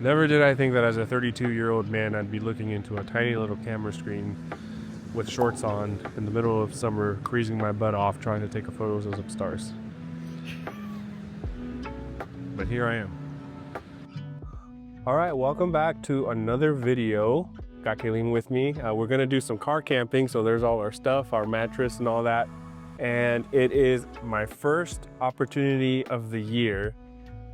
Never did I think that as a 32-year-old man I'd be looking into a tiny little camera screen with shorts on in the middle of summer, freezing my butt off trying to take photos of stars. But here I am. All right, welcome back to another video. Got Kayleen with me. We're gonna do some car camping, so there's all our stuff, our mattress and all that. And it is my first opportunity of the year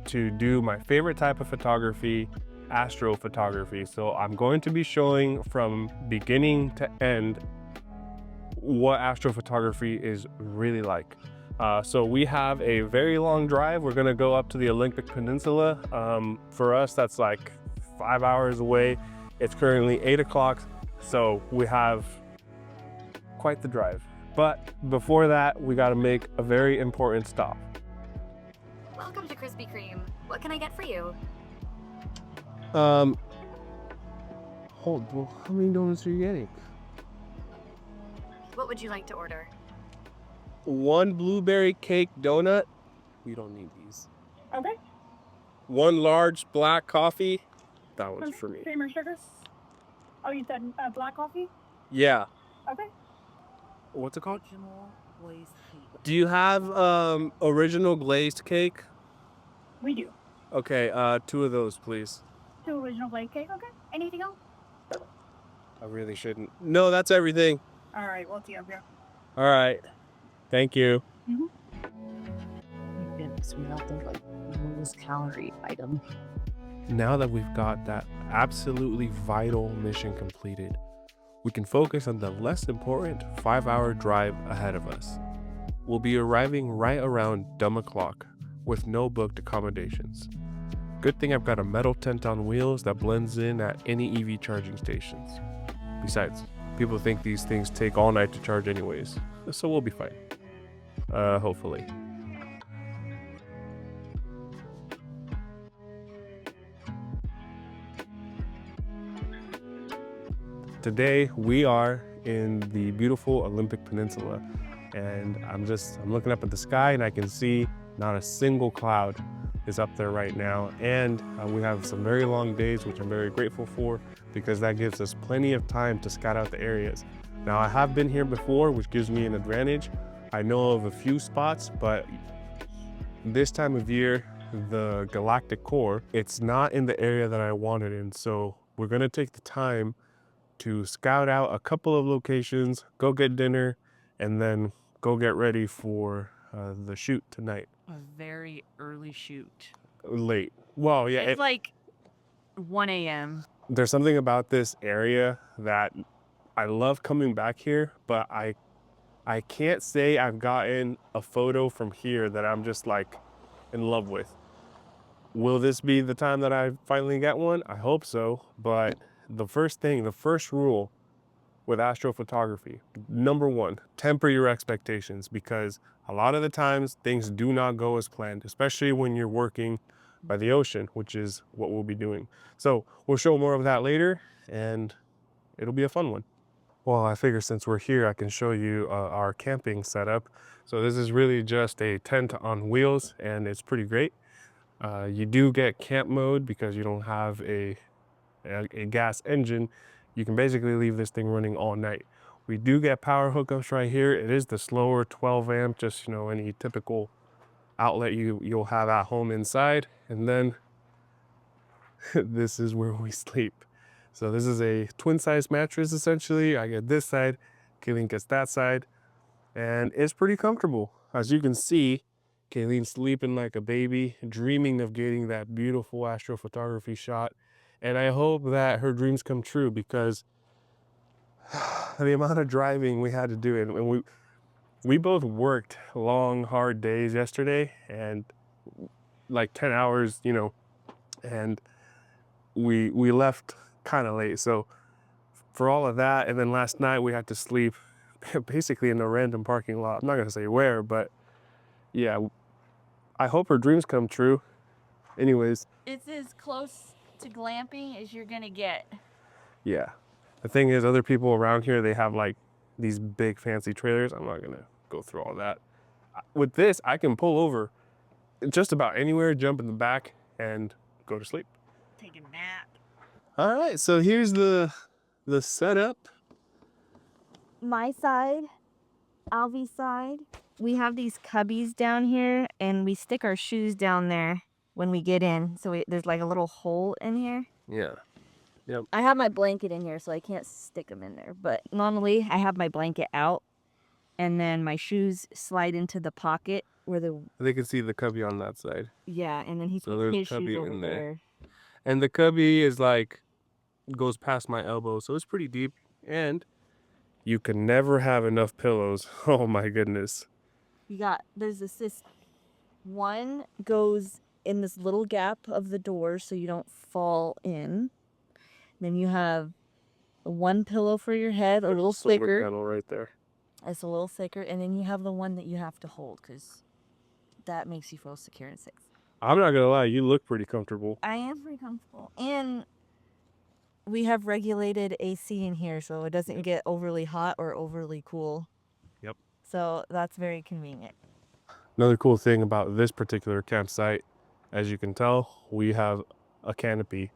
to do my favorite type of photography, astrophotography. So I'm going to be showing from beginning to end what astrophotography is really like. So we have a very long drive. We're gonna go up to the Olympic Peninsula. For us, that's like 5 hours away. It's currently 8 o'clock, so we have quite the drive. But before that, we gotta make a very important stop. Welcome to Krispy Kreme. What can I get for you? Well, how many donuts are you getting? What would you like to order? One blueberry cake donut. We don't need these. Okay. One large black coffee. That one's for me. Creamer sugar? Oh, you said black coffee? Yeah. Okay. What's it called? Original glazed cake. Do you have original glazed cake? We do. Okay, 2 of those, please. 2 original glazed cake. Okay. Anything else? I really shouldn't. No, that's everything. All right. We'll see you up here. All right. Thank you. Goodness, we got the lowest calorie item. Now that we've got that absolutely vital mission completed, we can focus on the less important 5-hour drive ahead of us. We'll be arriving right around dumb o'clock with no booked accommodations. Good thing I've got a metal tent on wheels that blends in at any EV charging stations. Besides, people think these things take all night to charge anyways, so we'll be fine. Hopefully. Today we are in the beautiful Olympic Peninsula, and I'm looking up at the sky and I can see not a single cloud is up there right now. And we have some very long days, which I'm very grateful for, because that gives us plenty of time to scout out the areas. Now, I have been here before, which gives me an advantage. I know of a few spots, but this time of year, the galactic core, it's not in the area that I wanted in. So we're gonna take the time to scout out a couple of locations, go get dinner, and then go get ready for the shoot tonight. A very early shoot. Late. Well, yeah. It's like 1 a.m. There's something about this area that I love coming back here, but I can't say I've gotten a photo from here that I'm just like in love with. Will this be the time that I finally get one? I hope so, but the first rule with astrophotography, number 1, temper your expectations, because a lot of the times things do not go as planned, especially when you're working by the ocean, which is what we'll be doing. So we'll show more of that later, and it'll be a fun one. Well, I figure since we're here, I can show you our camping setup. So this is really just a tent on wheels, and it's pretty great. You do get camp mode because you don't have a gas engine. You can basically leave this thing running all night. We do get power hookups right here. It is the slower 12 amp, just, you know, any typical outlet you'll have at home inside. And then this is where we sleep. So this is a twin size mattress essentially. I get this side, Kayleen gets that side, and it's pretty comfortable. As you can see, Kayleen's sleeping like a baby, dreaming of getting that beautiful astrophotography shot. And I hope that her dreams come true, because the amount of driving we had to do, and we both worked long, hard days yesterday, and like 10 hours, you know, and we left kind of late. So for all of that, and then last night we had to sleep basically in a random parking lot. I'm not gonna say where, but yeah, I hope her dreams come true. Anyways. It's as close to glamping as you're gonna get. Yeah. The thing is, other people around here, they have like these big fancy trailers. I'm not gonna go through all that. With this, I can pull over just about anywhere, jump in the back, and go to sleep. take a nap. All right, so here's the setup. My side, Alvy's side, we have these cubbies down here, and we stick our shoes down there when we get in. So there's like a little hole in here. Yeah. Yep. I have my blanket in here, so I can't stick them in there. But normally, I have my blanket out, and then my shoes slide into the pocket where the They can see the cubby on that side. yeah, and then he So puts there's his shoes cubby over in there. there. And the cubby is like, goes past my elbow, so it's pretty deep. And you can never have enough pillows. Oh my goodness. There's this one goes in this little gap of the door so you don't fall in. Then you have one pillow for your head, a little Solar thicker. panel right there. It's a little thicker, and then you have the one that you have to hold because that makes you feel secure and safe. I'm not gonna lie, you look pretty comfortable. I am pretty comfortable, and we have regulated AC in here, so it doesn't get overly hot or overly cool. Yep. So that's very convenient. Another cool thing about this particular campsite, as you can tell, we have a canopy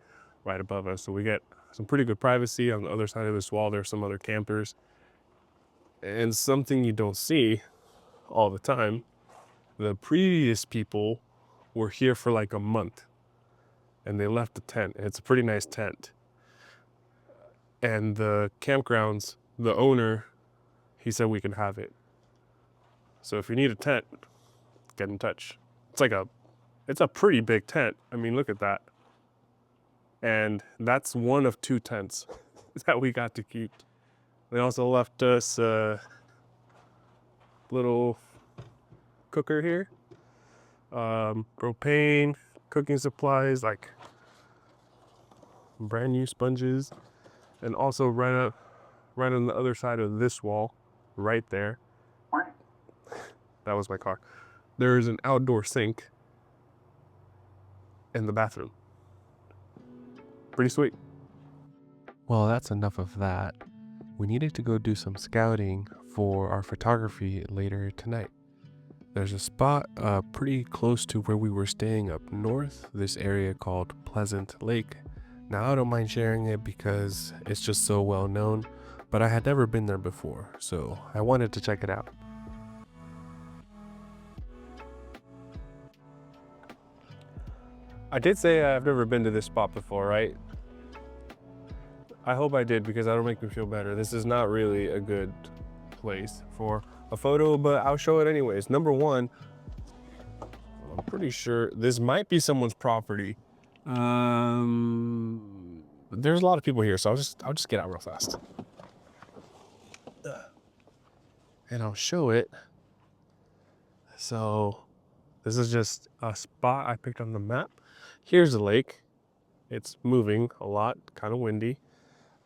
right above us. So we get some pretty good privacy. On the other side of this wall, there's some other campers. And something you don't see all the time, the previous people were here for like a month and they left the tent. It's a pretty nice tent. And the campgrounds, the owner, he said we can have it. So if you need a tent, get in touch. It's a pretty big tent. I mean, look at that. And that's one of 2 tents that we got to keep. They also left us a little cooker here. Propane, cooking supplies, like brand new sponges. And also right on the other side of this wall, right there. That was my car. There's an outdoor sink in the bathroom. Pretty sweet. Well, that's enough of that. We needed to go do some scouting for our photography later tonight. There's a spot pretty close to where we were staying up north, this area called Pleasant Lake. Now, I don't mind sharing it because it's just so well known, but I had never been there before, so I wanted to check it out. I did say I've never been to this spot before, right? I hope I did because that'll make me feel better. This is not really a good place for a photo, but I'll show it anyways. Number one, I'm pretty sure this might be someone's property. There's a lot of people here, so I'll just get out real fast. And I'll show it. So this is just a spot I picked on the map. Here's the lake. It's moving a lot, kind of windy.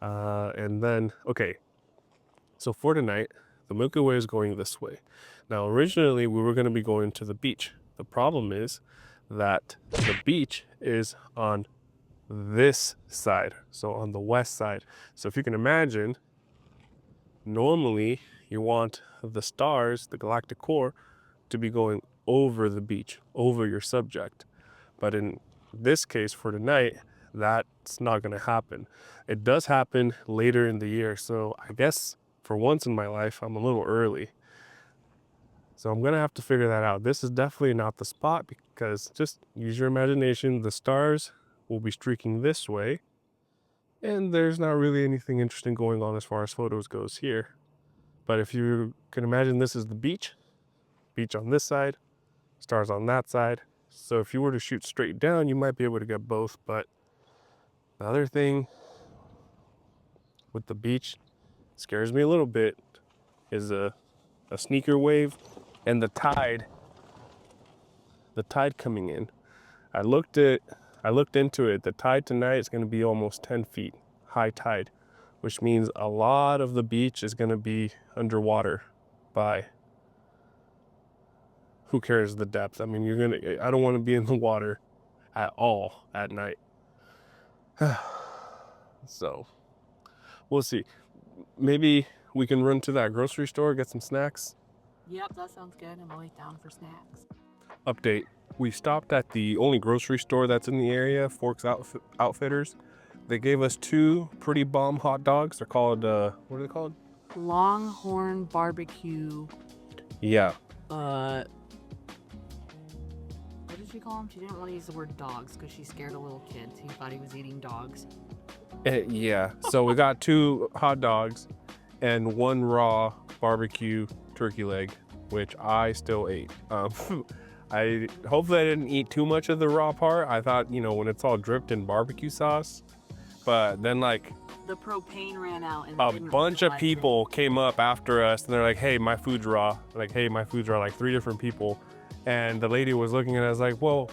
And then, okay, so for tonight, the Milky Way is going this way. Now, originally, we were going to be going to the beach. The problem is that the beach is on this side, so on the west side. So if you can imagine, normally you want the stars, the galactic core, to be going over the beach, over your subject. But in this case, for tonight, that's not going to happen. It does happen later in the year, so I guess for once in my life, I'm a little early. So I'm going to have to figure that out. This is definitely not the spot because just use your imagination. The stars will be streaking this way, and there's not really anything interesting going on as far as photos goes here. But if you can imagine, this is the beach on this side, stars on that side. So if you were to shoot straight down, you might be able to get both. But the other thing with the beach scares me a little bit is a sneaker wave and the tide coming in. I looked into it. The tide tonight is going to be almost 10 feet high tide, which means a lot of the beach is going to be underwater by who cares the depth. I mean, I don't want to be in the water at all at night. So we'll see. Maybe we can run to that grocery store, get some snacks. Yep, that sounds good. I'm always down for snacks. Update. We stopped at the only grocery store that's in the area, Forks Outfitters. They gave us 2 pretty bomb hot dogs. They're called, what are they called? Longhorn barbecue. Yeah. What did she call them? She didn't want to use the word dogs because she scared a little kid. He thought he was eating dogs. Yeah. So we got 2 hot dogs and 1 raw barbecue turkey leg, which I still ate. Hopefully I didn't eat too much of the raw part. I thought, you know, when it's all dripped in barbecue sauce, but then like The propane ran out and a didn't bunch of collect people came up after us and they're like, hey, my food's raw. Like, hey, my food's raw, like 3 different people. And the lady was looking at us like, well,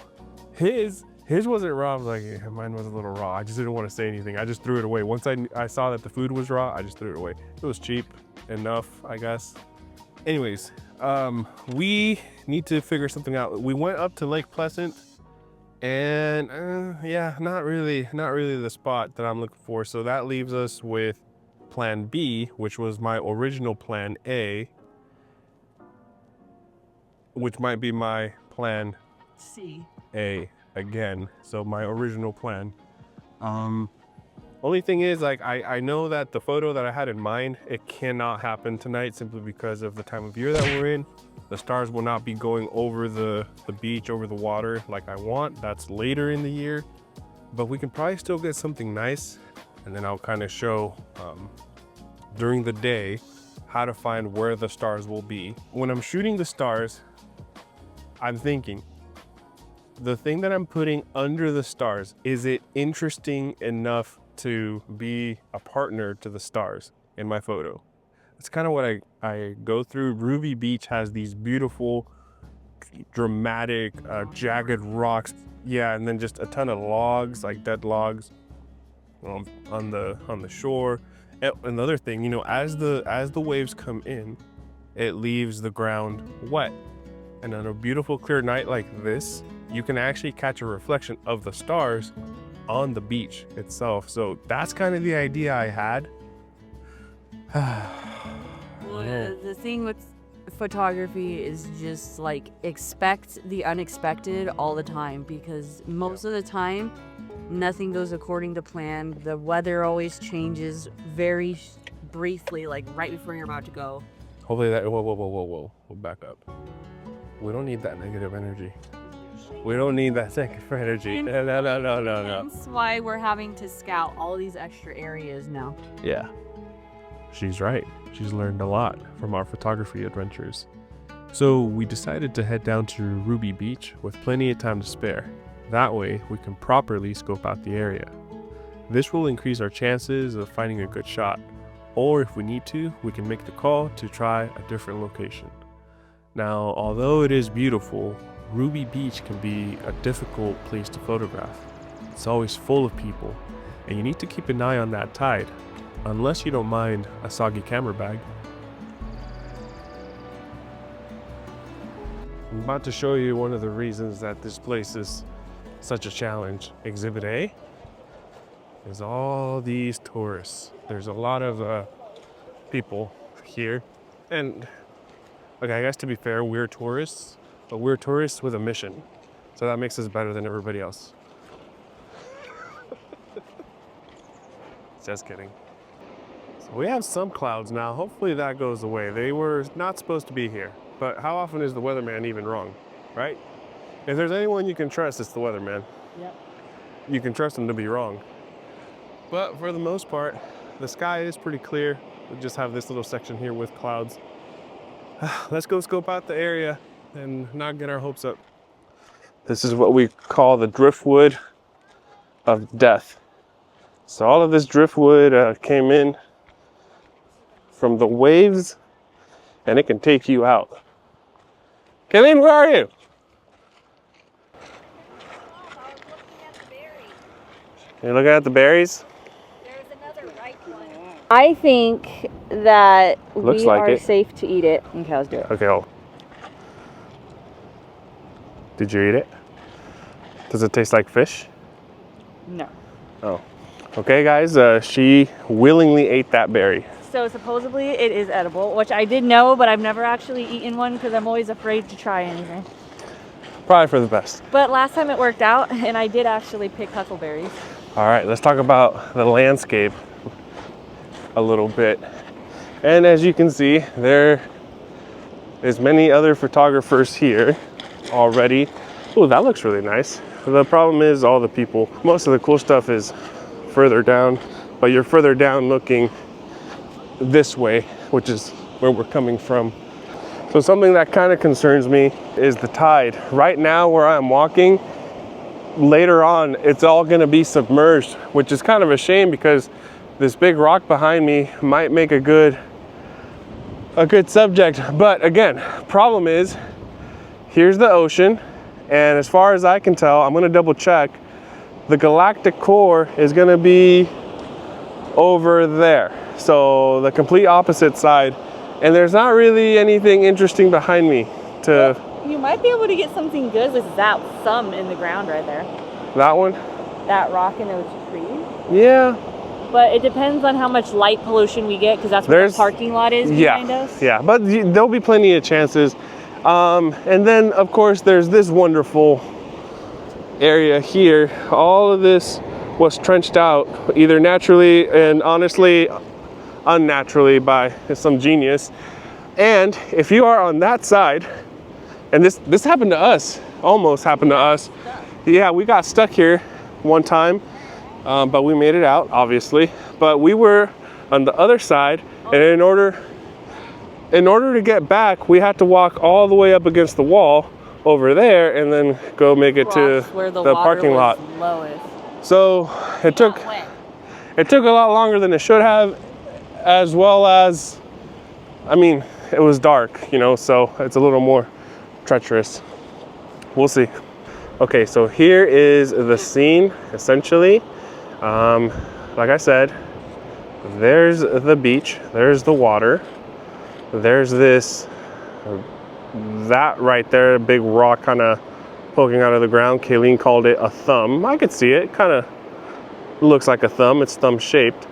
his wasn't raw. I was like, yeah, mine was a little raw. I just didn't want to say anything. I just threw it away. Once I saw that the food was raw, I just threw it away. It was cheap enough, I guess. Anyways, we need to figure something out. We went up to Lake Pleasant and yeah, not really the spot that I'm looking for. So that leaves us with plan B, which was my original plan A, which might be my plan C. A again. So my original plan. Only thing is, like, I know that the photo that I had in mind, it cannot happen tonight simply because of the time of year that we're in. The stars will not be going over the beach, over the water like I want. That's later in the year, but we can probably still get something nice. And then I'll kind of show during the day how to find where the stars will be. When I'm shooting the stars, I'm thinking, the thing that I'm putting under the stars, is it interesting enough to be a partner to the stars in my photo? It's kind of what I go through. Ruby Beach has these beautiful, dramatic, jagged rocks. Yeah, and then just a ton of logs, like dead logs, on the shore. And another thing, you know, as the waves come in, it leaves the ground wet. And on a beautiful clear night like this, you can actually catch a reflection of the stars on the beach itself. So that's kind of the idea I had. Well, the thing with photography is just like expect the unexpected all the time, because most of the time nothing goes according to plan. The weather always changes very briefly, like right before you're about to go. Hopefully that, whoa, we'll back up. We don't need that negative energy. We don't need that negative energy. No. That's why we're having to scout all these extra areas now. Yeah, she's right. She's learned a lot from our photography adventures. So we decided to head down to Ruby Beach with plenty of time to spare. That way we can properly scope out the area. This will increase our chances of finding a good shot, or if we need to, we can make the call to try a different location. Now, although it is beautiful, Ruby Beach can be a difficult place to photograph. It's always full of people, and you need to keep an eye on that tide, unless you don't mind a soggy camera bag. I'm about to show you one of the reasons that this place is such a challenge. Exhibit A is all these tourists. There's a lot of people here, and okay, I guess to be fair, we're tourists, but we're tourists with a mission. So that makes us better than everybody else. Just kidding. So we have some clouds now. Hopefully that goes away. They were not supposed to be here, but how often is the weatherman even wrong, right? If there's anyone you can trust, it's the weatherman. Yep. You can trust him to be wrong. But for the most part, the sky is pretty clear. We just have this little section here with clouds. Let's go scope out the area and not get our hopes up. This is what we call the driftwood of death. So all of this driftwood came in from the waves, and it can take you out. Kayleen, where are you? You're looking at the berries? There's another right one. I think that Looks we like are it. safe to eat it. Okay, let's do it. Okay, oh. Did you eat it? Does it taste like fish? No. Oh. Okay, guys, she willingly ate that berry. So supposedly it is edible, which I did know, but I've never actually eaten one because I'm always afraid to try anything. Probably for the best. But last time it worked out, and I did actually pick huckleberries. All right, let's talk about the landscape a little bit. And as you can see, there is many other photographers here already. Oh, that looks really nice. The problem is all the people. Most of the cool stuff is further down, but you're further down looking this way, which is where we're coming from. So something that kind of concerns me is the tide. Right now where I'm walking, later on, it's all gonna be submerged, which is kind of a shame because this big rock behind me might make a good subject. But again, problem is, here's the ocean. And as far as I can tell, I'm gonna double check, the galactic core is gonna be over there. So the complete opposite side. And there's not really anything interesting behind me to... Well, you might be able to get something good with that thumb in the ground right there. That one? That rock in those trees. Yeah. But it depends on how much light pollution we get, because that's where the parking lot is behind us. Yeah, but there'll be plenty of chances. And then, of course, there's this wonderful area here. All of this was trenched out, either naturally and honestly unnaturally by some genius. And if you are on that side, and this happened to us, almost happened to us. Yeah, we got stuck here one time, but we made it out, obviously. But we were on the other side, and in order to get back, we had to walk all the way up against the wall over there and then go make it to where the parking lot. Lowest. So it took a lot longer than it should have, as well as, I mean, it was dark, you know, so it's a little more treacherous. We'll see. Okay, so here is the scene, essentially. Like I said, there's the beach, there's the water, there's that right there, big rock kind of poking out of the ground. Kayleen called it a thumb. I could see it, kind of looks like a thumb, it's thumb shaped.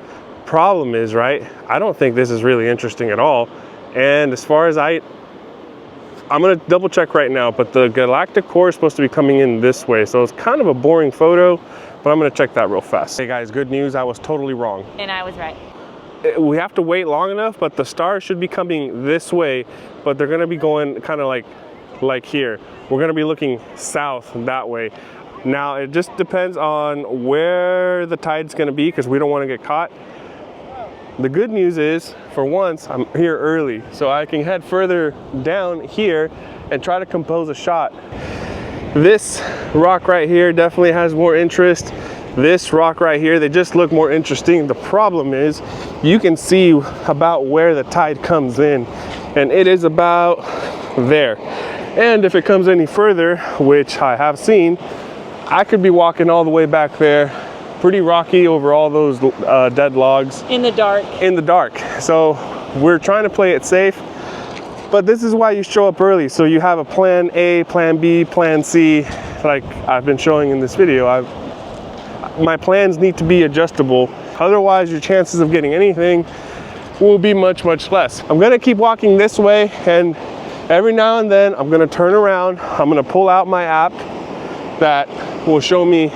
Problem is, right, I don't think this is really interesting at all. And as far as I'm gonna double check right now, but the galactic core is supposed to be coming in this way. So it's kind of a boring photo, but I'm gonna check that real fast. Hey guys, good news, I was totally wrong. And I was right. We have to wait long enough, but the stars should be coming this way, but they're gonna be going kind of like here. We're gonna be looking south that way. Now, it just depends on where the tide's gonna be because we don't wanna get caught. The good news is, for once, I'm here early, so I can head further down here and try to compose a shot. This rock right here definitely has more interest. This rock right here, they just look more interesting. The problem is, you can see about where the tide comes in, and it is about there. And if it comes any further, which I have seen, I could be walking all the way back there, pretty rocky over all those dead logs. In the dark. In the dark. So we're trying to play it safe, but this is why you show up early. So you have a plan A, plan B, plan C, like I've been showing in this video. My plans need to be adjustable. Otherwise, your chances of getting anything will be much, much less. I'm gonna keep walking this way, and every now and then I'm gonna turn around. I'm gonna pull out my app that will show me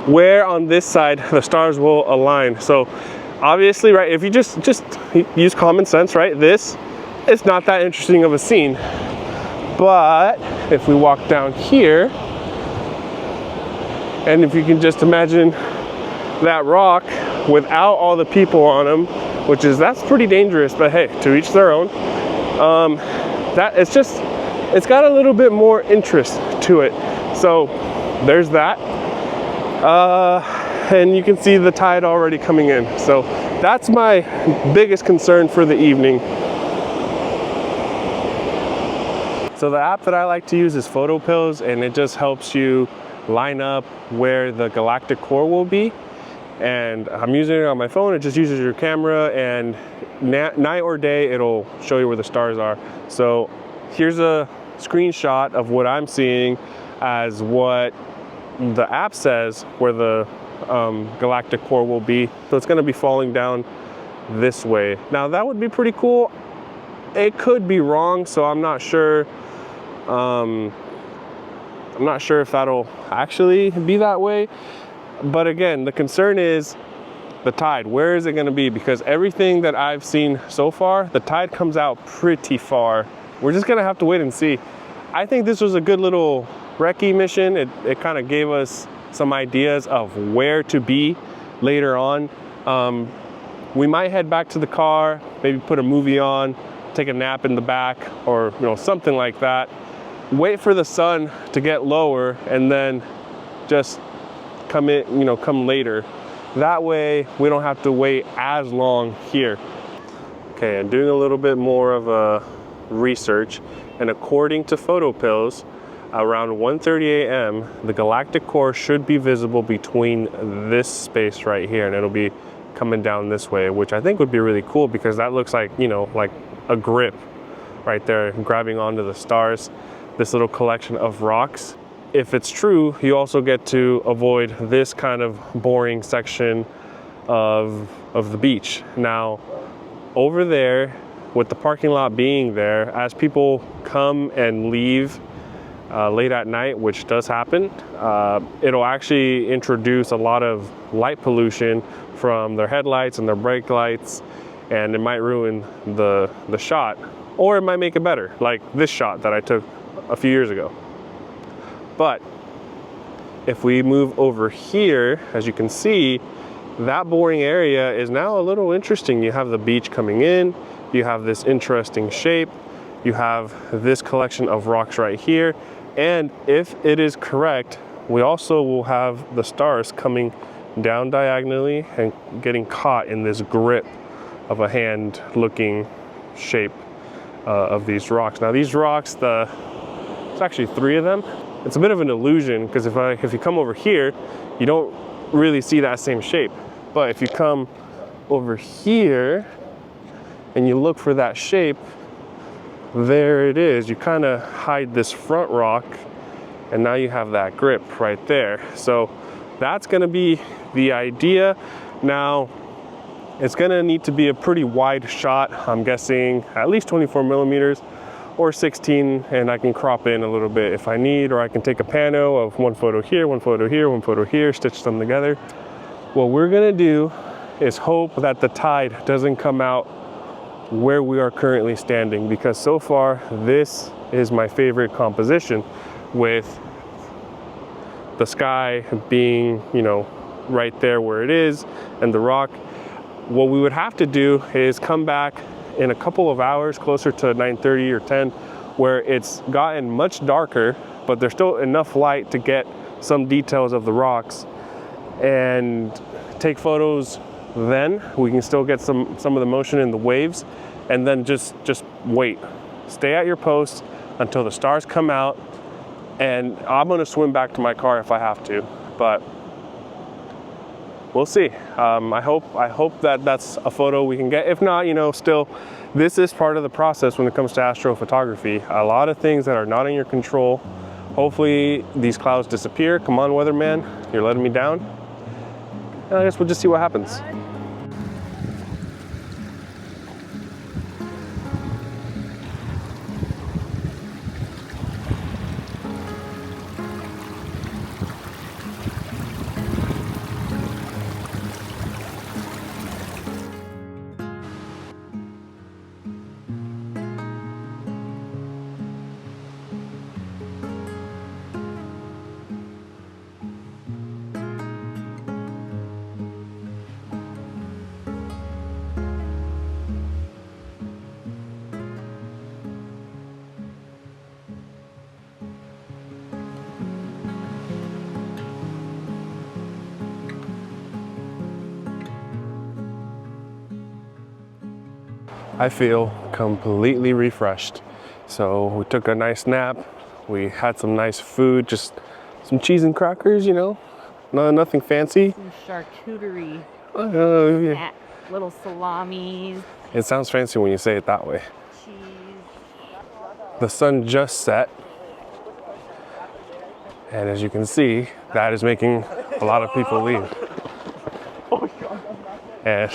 where on this side the stars will align. So obviously, right, if you just use common sense, right, this is not that interesting of a scene. But if we walk down here, and if you can just imagine that rock without all the people on them, that's pretty dangerous, but hey, to each their own. It's got a little bit more interest to it. So there's that. And you can see the tide already coming in. So that's my biggest concern for the evening. So the app that I like to use is PhotoPills, and it just helps you line up where the galactic core will be. And I'm using it on my phone. It just uses your camera, and night or day, it'll show you where the stars are. So here's a screenshot of what I'm seeing as what the app says where the galactic core will be. So it's gonna be falling down this way. Now that would be pretty cool. It could be wrong, so I'm not sure I'm not sure if that'll actually be that way. But again, the concern is the tide. Where is it going to be? Because everything that I've seen so far, the tide comes out pretty far. We're just going to have to wait and see. I think this was a good little recce mission. It kind of gave us some ideas of where to be later on. We might head back to the car, maybe put a movie on, take a nap in the back, or something like that. Wait for the sun to get lower and then just come in, come later. That way we don't have to wait as long here. Okay, I'm doing a little bit more of a research, and according to photo pills, around 1:30 a.m. the galactic core should be visible between this space right here, and it'll be coming down this way, which I think would be really cool because that looks like, like a grip right there grabbing onto the stars, this little collection of rocks. If it's true, you also get to avoid this kind of boring section of the beach. Now, over there, with the parking lot being there, as people come and leave late at night, which does happen, it'll actually introduce a lot of light pollution from their headlights and their brake lights, and it might ruin the shot, or it might make it better, like this shot that I took a few years ago. But if we move over here, as you can see, that boring area is now a little interesting. You have the beach coming in, you have this interesting shape, you have this collection of rocks right here, and if it is correct, we also will have the stars coming down diagonally and getting caught in this grip of a hand looking shape of these rocks. Now these rocks, it's actually 3 of them. It's a bit of an illusion because if you come over here, you don't really see that same shape. But if you come over here and you look for that shape, there it is. You kind of hide this front rock and now you have that grip right there. So that's going to be the idea. Now, it's going to need to be a pretty wide shot. I'm guessing at least 24 millimeters. Or 16, and I can crop in a little bit if I need, or I can take a pano of one photo here, one photo here, one photo here, stitch them together. What we're gonna do is hope that the tide doesn't come out where we are currently standing, because so far this is my favorite composition, with the sky being, right there where it is, and the rock. What we would have to do is come back in a couple of hours, closer to 9:30 or 10, where it's gotten much darker, but there's still enough light to get some details of the rocks, and take photos. Then we can still get some of the motion in the waves, and then just wait. Stay at your post until the stars come out, and I'm gonna swim back to my car if I have to, but we'll see. I hope that that's a photo we can get. If not, still, this is part of the process when it comes to astrophotography. A lot of things that are not in your control. Hopefully these clouds disappear. Come on, weatherman, you're letting me down. I guess we'll just see what happens. I feel completely refreshed. So we took a nice nap. We had some nice food, just some cheese and crackers, nothing fancy. Some charcuterie. Yeah. Little salamis. It sounds fancy when you say it that way. Cheese. The sun just set. And as you can see, that is making a lot of people leave. And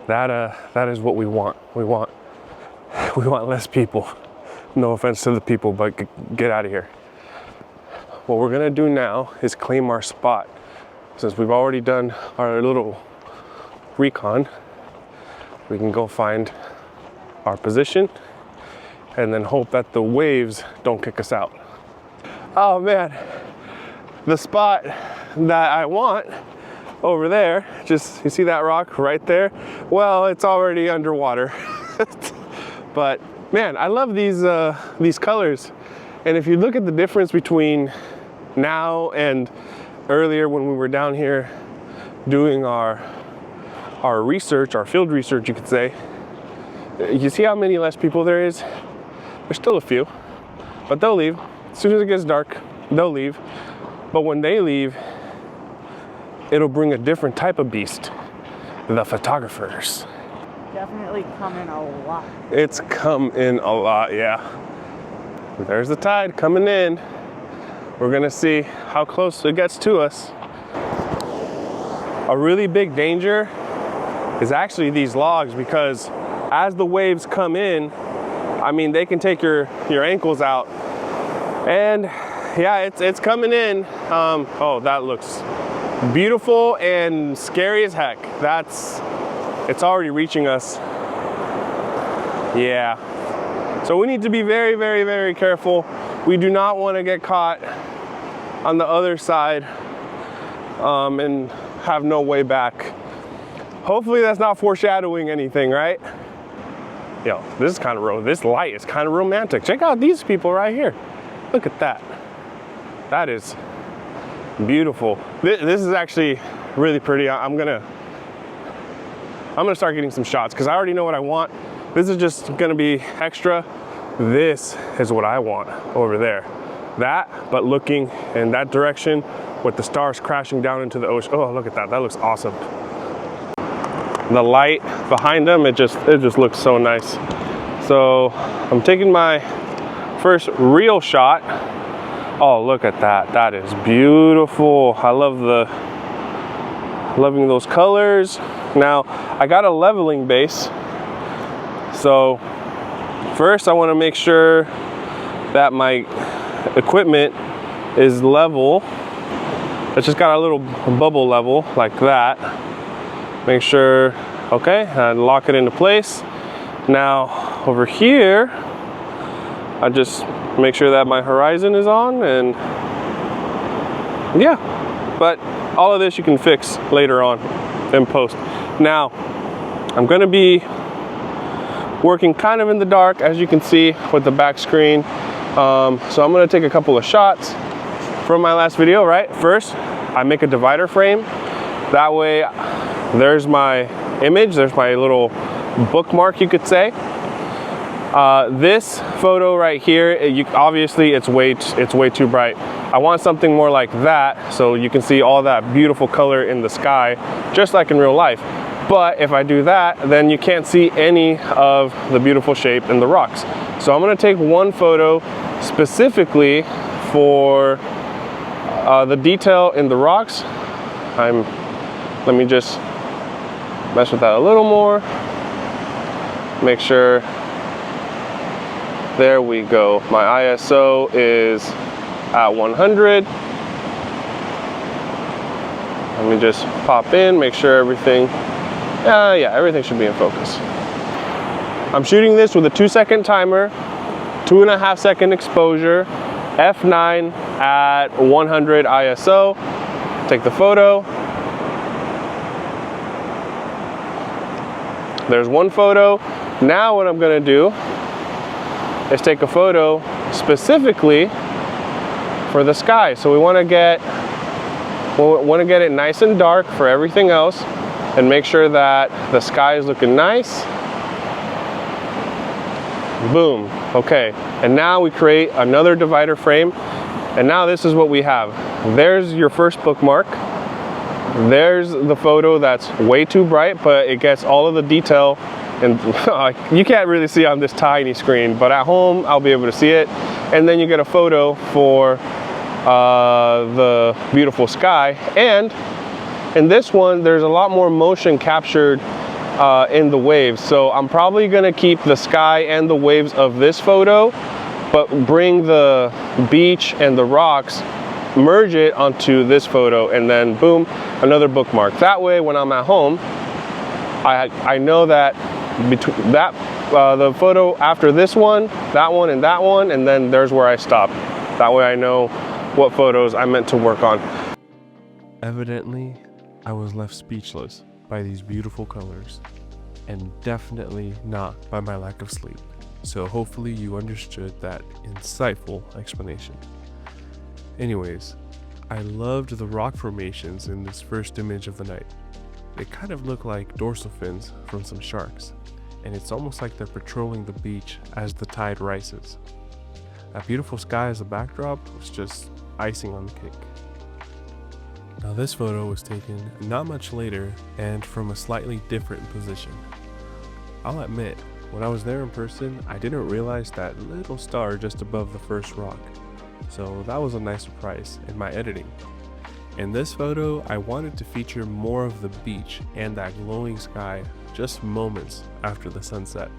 that is what we want. We want less people. No offense to the people, but get out of here. what we're gonna do now is claim our spot. Since we've already done our little recon, we can go find our position and then hope that the waves don't kick us out. Oh man, the spot that I want over there, just, you see that rock right there? Well, it's already underwater. But man, I love these colors. And if you look at the difference between now and earlier when we were down here doing our research, our field research, you could say, you see how many less people there is? There's still a few, but they'll leave. As soon as it gets dark, they'll leave. But when they leave, it'll bring a different type of beast, the photographers. Definitely come in a lot. It's come in a lot, yeah. There's the tide coming in. We're gonna see how close it gets to us. A really big danger is actually these logs, because as the waves come in, I mean, they can take your ankles out. And yeah, it's coming in. Oh, that looks beautiful and scary as heck. It's already reaching us. Yeah. So we need to be very, very, very careful. We do not want to get caught on the other side and have no way back. Hopefully that's not foreshadowing anything, right? Yo, this light is kind of romantic. Check out these people right here. Look at that. That is beautiful. This is actually really pretty. I'm gonna start getting some shots because I already know what I want. This is just gonna be extra. This is what I want over there. That, but looking in that direction with the stars crashing down into the ocean. Oh, look at that. That looks awesome. The light behind them, it just looks so nice. So I'm taking my first real shot. Oh, look at that. That is beautiful. I love loving those colors. Now, I got a leveling base. So first I want to make sure that my equipment is level. It's just got a little bubble level like that. Make sure, okay, and lock it into place. Now over here, I just make sure that my horizon is on, and yeah, but all of this you can fix later on in post. Now, I'm gonna be working kind of in the dark, as you can see with the back screen. So I'm gonna take a couple of shots from my last video, right? First, I make a divider frame. That way, there's my image, there's my little bookmark, you could say. This photo right here, obviously it's way too bright. I want something more like that, so you can see all that beautiful color in the sky, just like in real life. But if I do that, then you can't see any of the beautiful shape in the rocks. So I'm gonna take one photo specifically for the detail in the rocks. Let me just mess with that a little more. Make sure, there we go. My ISO is at 100. Let me just pop in, make sure everything, yeah, everything should be in focus. I'm shooting this with a 2-second timer, 2.5 second exposure, f9 at 100 ISO. Take the photo. There's one photo. Now what I'm gonna do is take a photo specifically for the sky. So we wanna get it nice and dark for everything else, and make sure that the sky is looking nice. Boom, okay. And now we create another divider frame, and now this is what we have. There's your first bookmark. There's the photo that's way too bright, but it gets all of the detail, and you can't really see on this tiny screen, but at home I'll be able to see it. And then you get a photo for the beautiful sky. And in this one, there's a lot more motion captured in the waves. So I'm probably gonna keep the sky and the waves of this photo, but bring the beach and the rocks merge it onto this photo, and then boom, another bookmark. That way, when I'm at home, I know that between that the photo after this one, and that one, and then there's where I stop. That way I know what photos I meant to work on. Evidently, I was left speechless by these beautiful colors, and definitely not by my lack of sleep. So hopefully you understood that insightful explanation. Anyways, I loved the rock formations in this first image of the night. They kind of look like dorsal fins from some sharks, and it's almost like they're patrolling the beach as the tide rises. That beautiful sky as a backdrop was just icing on the cake. Now this photo was taken not much later and from a slightly different position. I'll admit, when I was there in person, I didn't realize that little star just above the first rock. So that was a nice surprise in my editing. In this photo, I wanted to feature more of the beach and that glowing sky just moments after the sunset.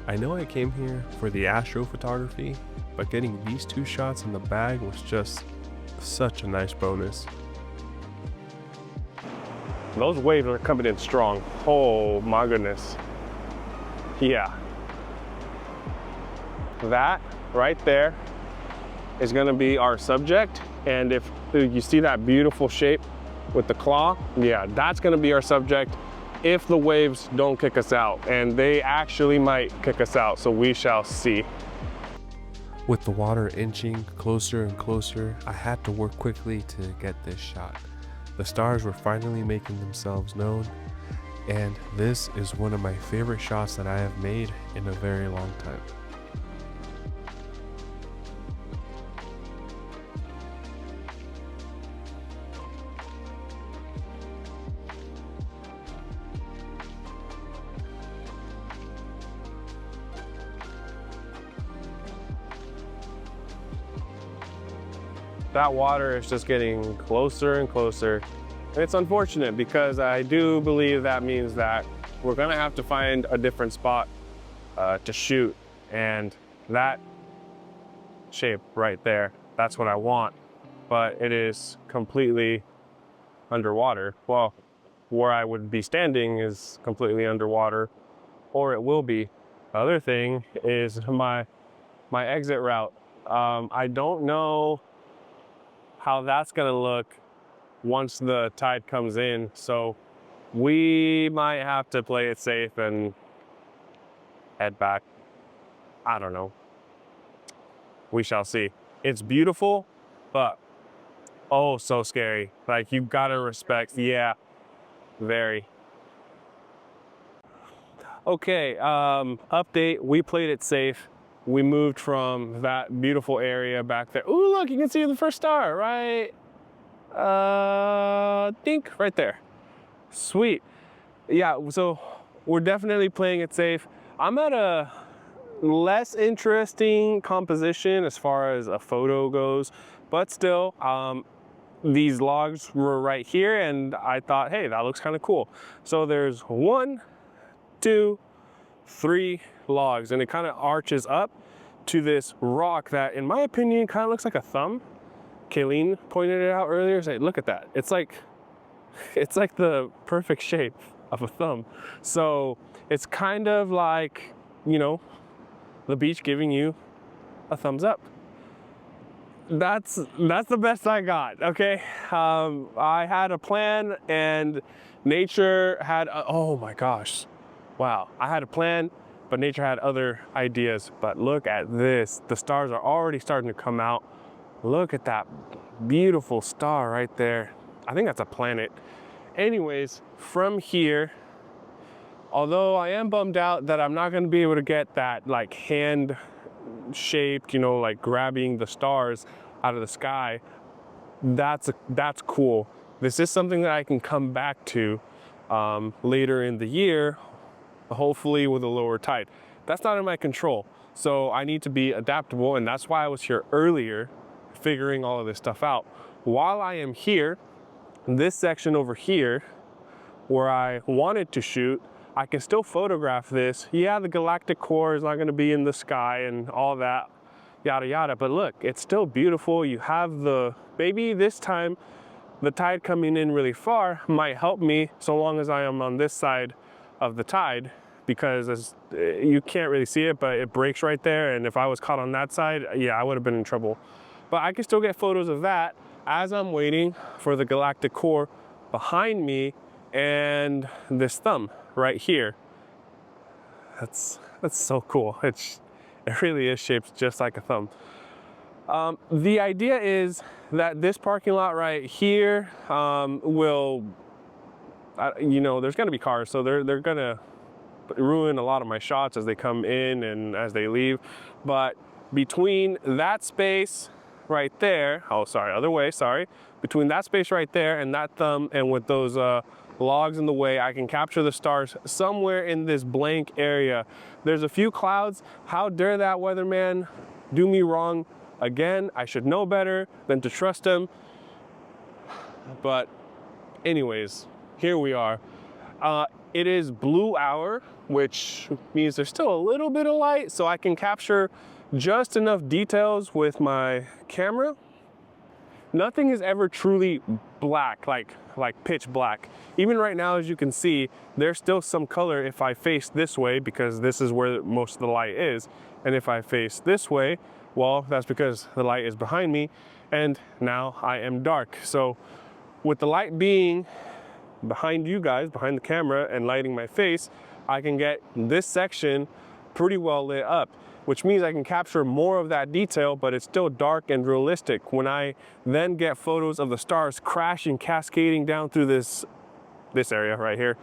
I know I came here for the astrophotography, but getting these two shots in the bag was just such a nice bonus. Those waves are coming in strong. Oh my goodness. Yeah. That right there is gonna be our subject. And if you see that beautiful shape with the claw, yeah, that's gonna be our subject if the waves don't kick us out. And they actually might kick us out, so we shall see. With the water inching closer and closer, I had to work quickly to get this shot. The stars were finally making themselves known, and this is one of my favorite shots that I have made in a very long time. That water is just getting closer and closer. And it's unfortunate because I do believe that means that we're gonna have to find a different spot to shoot. And that shape right there, that's what I want. But it is completely underwater. Well, where I would be standing is completely underwater, or it will be. The other thing is my exit route. I don't know how that's gonna look once the tide comes in, so we might have to play it safe and head back. I don't know. We shall see. It's beautiful, but oh, so scary. Like, you gotta respect, yeah, very. Okay, update, we played it safe. We moved from that beautiful area back there. Ooh, look, you can see the first star, right? Dink, right there. Sweet. Yeah, so we're definitely playing it safe. I'm at a less interesting composition as far as a photo goes, but still, these logs were right here and I thought, hey, that looks kind of cool. So there's 1, 2, 3 logs, and it kind of arches up to this rock that, in my opinion, kind of looks like a thumb. Kayleen pointed it out earlier. Say, look at that. It's like the perfect shape of a thumb. So it's kind of like, you know, the beach giving you a thumbs up. That's the best I got. Okay, I had a plan, and nature had oh my gosh, wow, I had a plan, but nature had other ideas. But look at this, the stars are already starting to come out. Look at that beautiful star right there. I think that's a planet. Anyways, from here, although I am bummed out that I'm not going to be able to get that like hand shaped, you know, like grabbing the stars out of the sky, that's cool. This is something that I can come back to later in the year, hopefully with a lower tide. That's not in my control, so I need to be adaptable, and that's why I was here earlier figuring all of this stuff out. While I am here, this section over here where I wanted to shoot, I can still photograph this. Yeah, the galactic core is not going to be in the sky and all that, yada yada. But look, it's still beautiful. You have the, maybe this time the tide coming in really far might help me so long as I am on this side of the tide, because you can't really see it, but it breaks right there. And if I was caught on that side, yeah, I would have been in trouble. But I can still get photos of that as I'm waiting for the galactic core behind me and this thumb right here. That's so cool. It really is shaped just like a thumb. The idea is that this parking lot right here will, you know, there's gonna be cars, so they're gonna ruin a lot of my shots as they come in and as they leave. But between that space right there, oh sorry, other way, sorry. Between that space right there and that thumb, and with those logs in the way, I can capture the stars somewhere in this blank area. There's a few clouds. How dare that weatherman do me wrong again? I should know better than to trust him. But anyways, here we are. It is blue hour, which means there's still a little bit of light, so I can capture just enough details with my camera. Nothing is ever truly black, like pitch black. Even right now, as you can see, there's still some color if I face this way, because this is where most of the light is. And if I face this way, well, that's because the light is behind me, and now I am dark. So with the light being behind you guys, behind the camera, and lighting my face, I can get this section pretty well lit up, which means I can capture more of that detail, but it's still dark and realistic. When I then get photos of the stars crashing, cascading down through this area right here,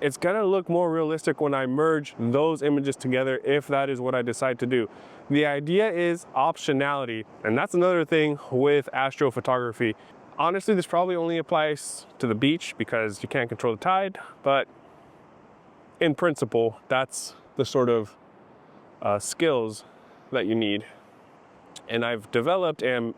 it's gonna look more realistic when I merge those images together, if that is what I decide to do. The idea is optionality, and that's another thing with astrophotography. Honestly, this probably only applies to the beach because you can't control the tide, but in principle, that's the sort of skills that you need. And I've developed and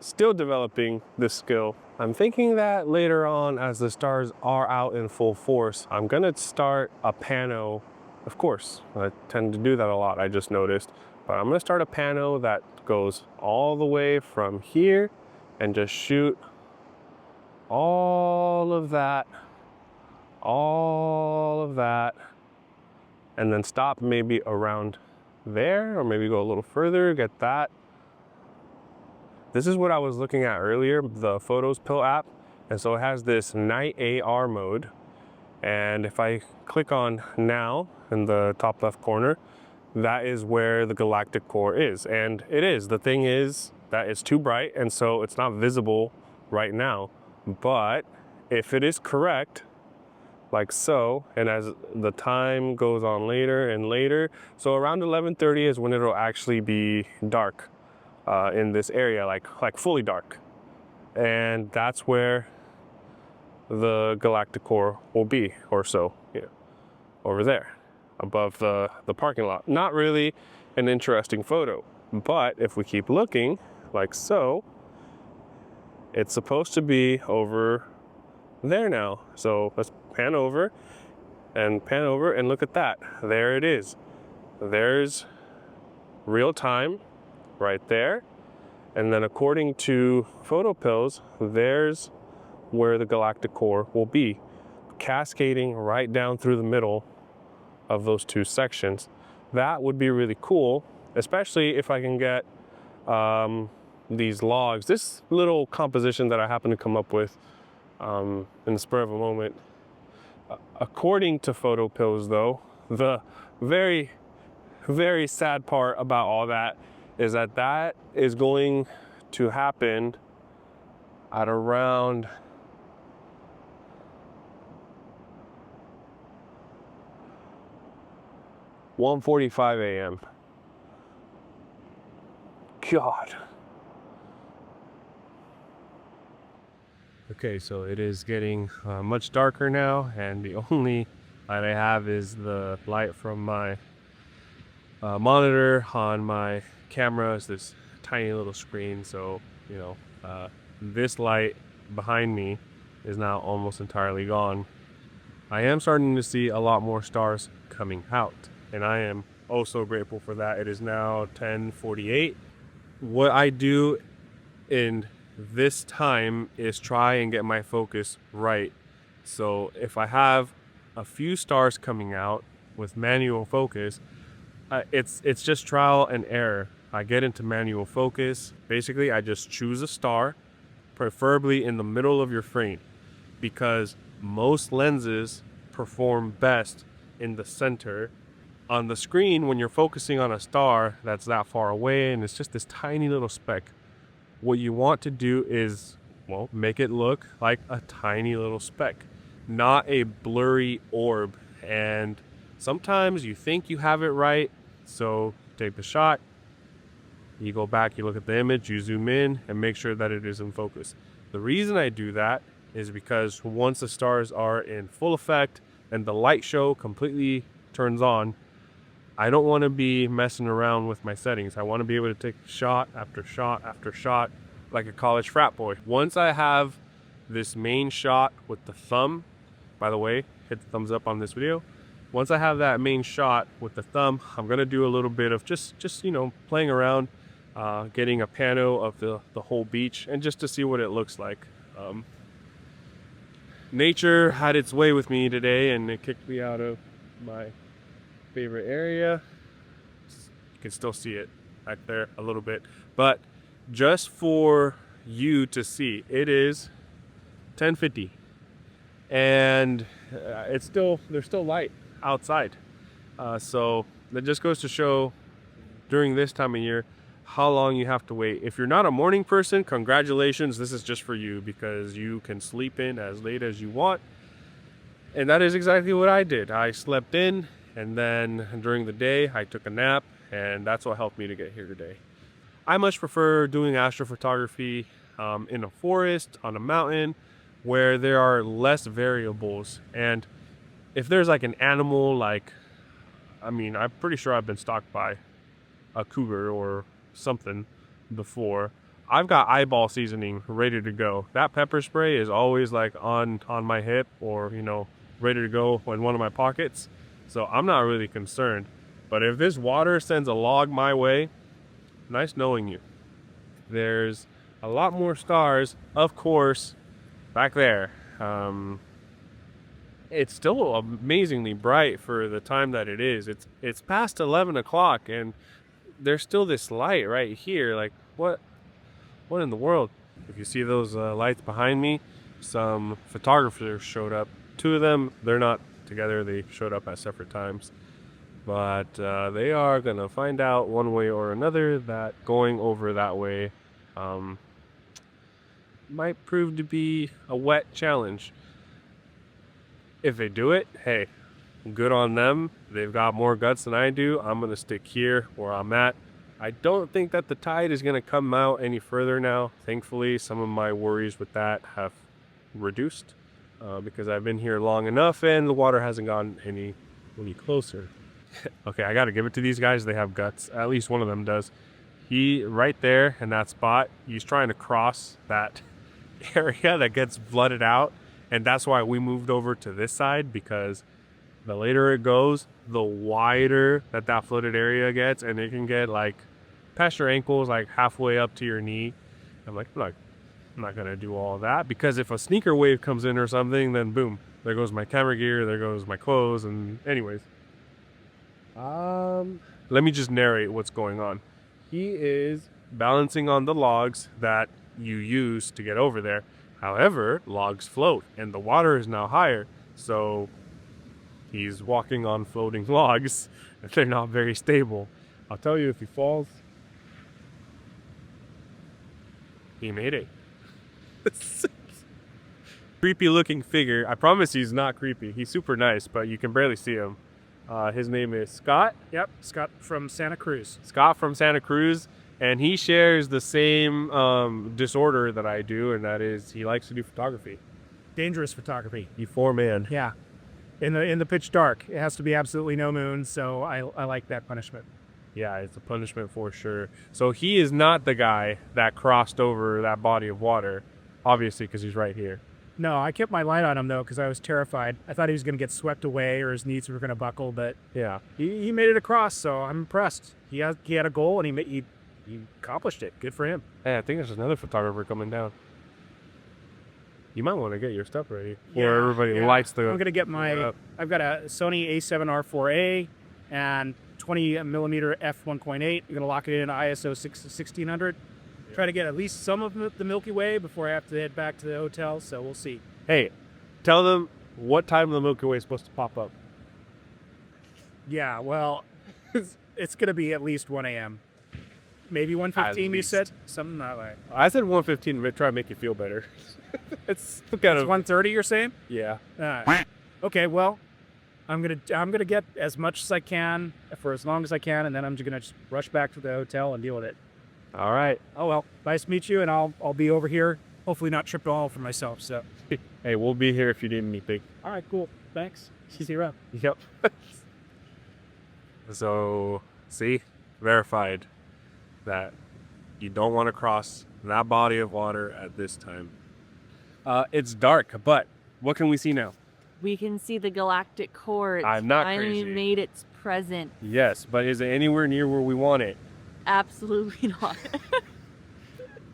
still developing this skill. I'm thinking that later on, as the stars are out in full force, I'm gonna start a pano. Of course, I tend to do that a lot, I just noticed. But I'm gonna start a pano that goes all the way from here and just shoot all of that, and then stop maybe around there, or maybe go a little further, get that. This is what I was looking at earlier, the Photos Pill app. And so it has this night AR mode. And if I click on now in the top left corner, that is where the galactic core is. And it is. The thing is that it's too bright, and so it's not visible right now. But if it is correct, like so, and as the time goes on later and later, so around 11:30 is when it'll actually be dark in this area, like fully dark. And that's where the galactic core will be, or so, yeah, over there, above the parking lot. Not really an interesting photo, but if we keep looking, like so, it's supposed to be over there now. So let's pan over and look at that. There it is. There's real time right there. And then according to photo pills, there's where the galactic core will be, cascading right down through the middle of those two sections. That would be really cool, especially if I can get these logs, this little composition that I happen to come up with in the spur of a moment. According to photo pills though, the very, very sad part about all that is that that is going to happen at around (1:45 a.m.) God. Okay, so it is getting much darker now, and the only light I have is the light from my monitor on my camera. It's this tiny little screen, so you know, this light behind me is now almost entirely gone. I am starting to see a lot more stars coming out, and I am oh so grateful for that. It is now 10:48. What I do in this time is try and get my focus right. So if I have a few stars coming out with manual focus, it's just trial and error. I get into manual focus. Basically, I just choose a star, preferably in the middle of your frame, because most lenses perform best in the center. On the screen, when you're focusing on a star that's that far away and it's just this tiny little speck, what you want to do is, well, make it look like a tiny little speck, not a blurry orb. And sometimes you think you have it right, so take the shot, you go back, you look at the image, you zoom in and make sure that it is in focus. The reason I do that is because once the stars are in full effect and the light show completely turns on, I don't want to be messing around with my settings. I want to be able to take shot after shot after shot like a college frat boy. Once I have this main shot with the thumb, by the way, hit the thumbs up on this video. Once I have that main shot with the thumb, I'm going to do a little bit of just you know, playing around, getting a pano of the whole beach and just to see what it looks like. Nature had its way with me today and it kicked me out of my favorite area. You can still see it back there a little bit, but just for you to see, it is 10:50 and there's still light outside, so that just goes to show during this time of year how long you have to wait. If you're not a morning person, congratulations, this is just for you, because you can sleep in as late as you want. And that is exactly what I did. I slept in, and then during the day I took a nap, and that's what helped me to get here today. I much prefer doing astrophotography in a forest, on a mountain, where there are less variables. And if there's like an animal, like, I mean, I'm pretty sure I've been stalked by a cougar or something before, I've got eyeball seasoning ready to go. That pepper spray is always like on my hip, or, you know, ready to go in one of my pockets. So I'm not really concerned. But if this water sends a log my way, nice knowing you. There's a lot more stars, of course, back there. It's still amazingly bright for the time that it is. It's past 11 o'clock and there's still this light right here. Like, what in the world? If you see those lights behind me, some photographers showed up. Two of them, they're not together, they showed up at separate times. But they are gonna find out one way or another that going over that way might prove to be a wet challenge. If they do it, hey, good on them. They've got more guts than I do. I'm gonna stick here where I'm at. I don't think that the tide is gonna come out any further now. Thankfully, some of my worries with that have reduced because I've been here long enough and the water hasn't gotten any closer. Okay, I gotta give it to these guys. They have guts. At least one of them does. He, right there in that spot, he's trying to cross that area that gets flooded out. And that's why we moved over to this side, because the later it goes, the wider that flooded area gets, and it can get like past your ankles, like halfway up to your knee. I'm like, I'm not gonna do all that, because if a sneaker wave comes in or something, then boom, there goes my camera gear, there goes my clothes, and anyways. Let me just narrate what's going on. He is balancing on the logs that you use to get over there. However, logs float and the water is now higher, so he's walking on floating logs. They're not very stable. I'll tell you, if he falls, he made it. Creepy looking figure. I promise he's not creepy. He's super nice, but you can barely see him. His name is Scott. Yep, Scott from Santa Cruz. Scott from Santa Cruz, and he shares the same disorder that I do, and that is he likes to do photography. Dangerous photography. E4 man. Yeah, in the pitch dark. It has to be absolutely no moon, so I like that punishment. Yeah, it's a punishment for sure. So he is not the guy that crossed over that body of water, obviously, because he's right here. No, I kept my light on him though because I was terrified. I thought he was going to get swept away or his knees were going to buckle, but Yeah. he made it across. So I'm impressed. He had a goal and he accomplished it. Good for him. Hey, I think there's another photographer coming down. You might want to get your stuff ready. Yeah, Or everybody yeah. lights the. I'm gonna get my. I've got a Sony A7RVI and 20mm f1.8. I'm gonna lock it in ISO 1600. Try to get at least some of the Milky Way before I have to head back to the hotel. So we'll see. Hey, tell them what time the Milky Way is supposed to pop up. Yeah, well, it's gonna be at least 1 a.m. Maybe 1:15. You least. said something that way. I said 1:15 to try to make you feel better. It's kind It's of 1:30. You're saying? yeah. Okay. Well, I'm gonna get as much as I can for as long as I can, and then I'm just gonna rush back to the hotel and deal with it. All right. Oh well, nice to meet you, and I'll be over here. Hopefully not trip all for myself. So, Hey, we'll be here if you need anything. all right, cool. Thanks. See you around. Yep. So, see, verified that you don't want to cross that body of water at this time. It's dark, but what can we see now? We can see the galactic core. It's I'm not finally crazy. made its present. Yes, but is it anywhere near where we want it? Absolutely not.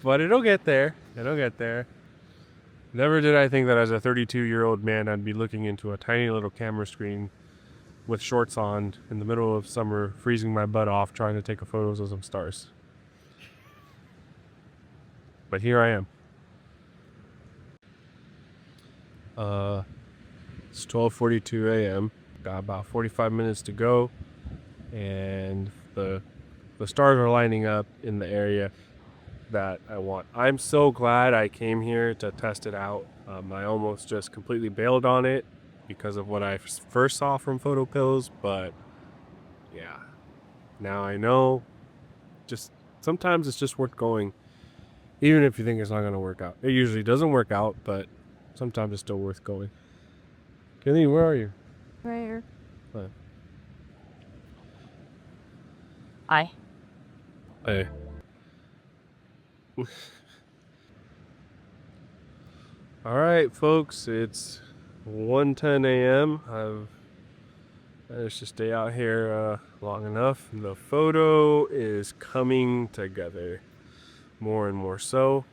But it'll get there. It'll get there. Never did I think that as a 32-year-old man, I'd be looking into a tiny little camera screen with shorts on in the middle of summer, freezing my butt off, trying to take photos of some stars. But here I am. It's 12:42 a.m. Got about 45 minutes to go, and the stars are lining up in the area that I want. I'm so glad I came here to test it out. I almost just completely bailed on it because of what I first saw from photo pills, but yeah, now I know. Just sometimes it's just worth going, even if you think it's not going to work out. It usually doesn't work out, but sometimes it's still worth going. Kenny, where are you? Right here. What? Hi. Hey. All right, folks, it's 1:10 a.m. I've managed to stay out here long enough. The photo is coming together more and more so.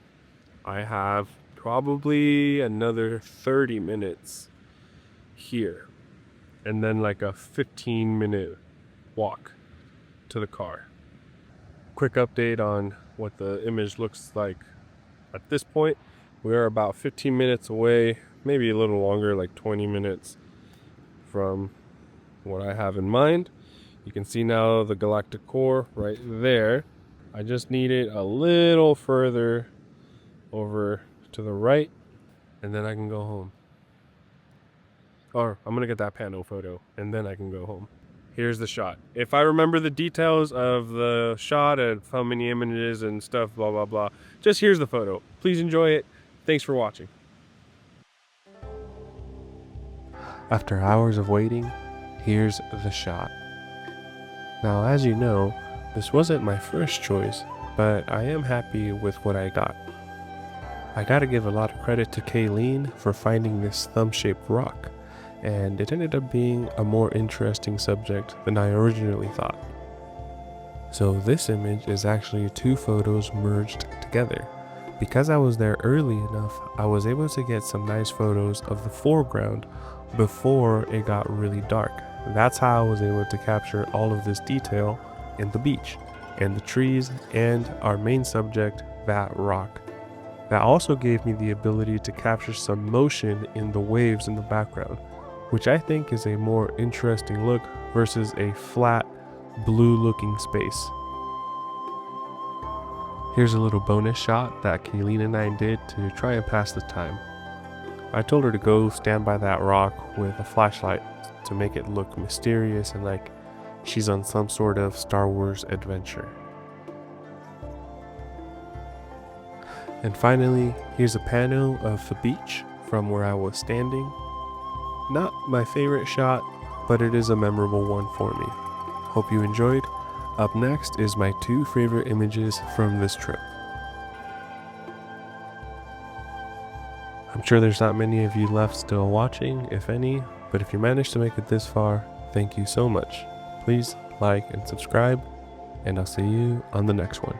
I have probably another 30 minutes here and then like a 15-minute walk to the car. Quick update on what the image looks like at this point. We are about 15 minutes away, maybe a little longer, like 20 minutes from what I have in mind. You can see now the galactic core right there. I just need it a little further over to the right, and then I can go home. Or I'm gonna get that panel photo, and then I can go home. Here's the shot. If I remember the details of the shot and how many images and stuff, blah, blah, blah, just here's the photo. Please enjoy it. Thanks for watching. After hours of waiting, here's the shot. Now, as you know, this wasn't my first choice, but I am happy with what I got. I gotta give a lot of credit to Kayleen for finding this thumb-shaped rock, and it ended up being a more interesting subject than I originally thought. So this image is actually two photos merged together. Because I was there early enough, I was able to get some nice photos of the foreground before it got really dark. That's how I was able to capture all of this detail in the beach, and the trees, and our main subject, that rock. That also gave me the ability to capture some motion in the waves in the background, which I think is a more interesting look versus a flat, blue-looking space. Here's a little bonus shot that Kayleen and I did to try and pass the time. I told her to go stand by that rock with a flashlight to make it look mysterious and like she's on some sort of Star Wars adventure. And finally, here's a panel of the beach from where I was standing. Not my favorite shot, but it is a memorable one for me. Hope you enjoyed. Up next is my two favorite images from this trip. I'm sure there's not many of you left still watching, if any, but if you managed to make it this far, thank you so much. Please like and subscribe, and I'll see you on the next one.